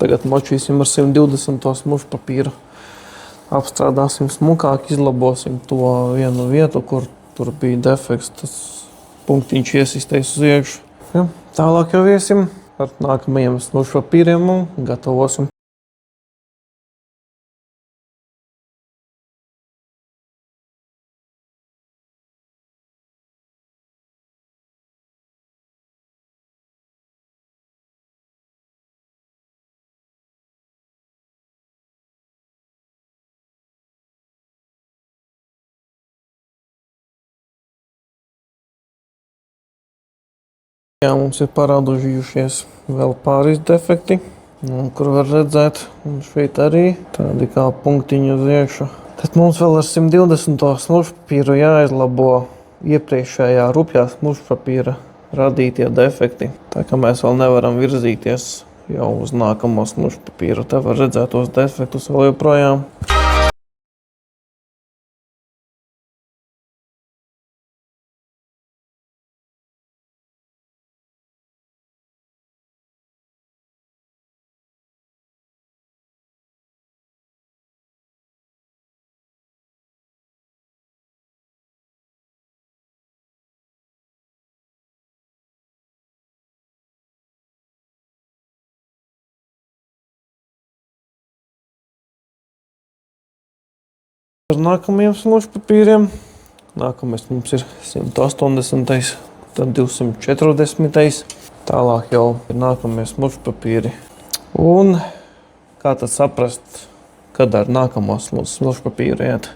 Tagad močīsim ar 120 smulšu papīru. Apstrādāsim smukāk, izlabosim to vienu vietu, kur tur bija defekts. Tas punktiņš iesistēs uz iekšu. Ja, tālāk jau iesim ar nākamajiem smulšu papīriem un gatavosim. Jā, mums ir parādījušies vēl pāris defekti, kur var redzēt, un šeit arī tādi kā punktiņi uz iekšu. Tad mums vēl ar 120 smulšu papīru jāizlabo iepriekšējā rupjā smulšu papīra radītie defekti. Tā kā mēs vēl nevaram virzīties jau uz nākamo smulšu papīru, te var redzēt tos defektus vēl joprojām. Ar nākamajiem smulšu papīriem. Nākamais mums ir 180, tad 240. Tālāk jau ir nākamie smulšu papīri. Un kā tad saprast, kad ar nākamo smulšu papīru iet?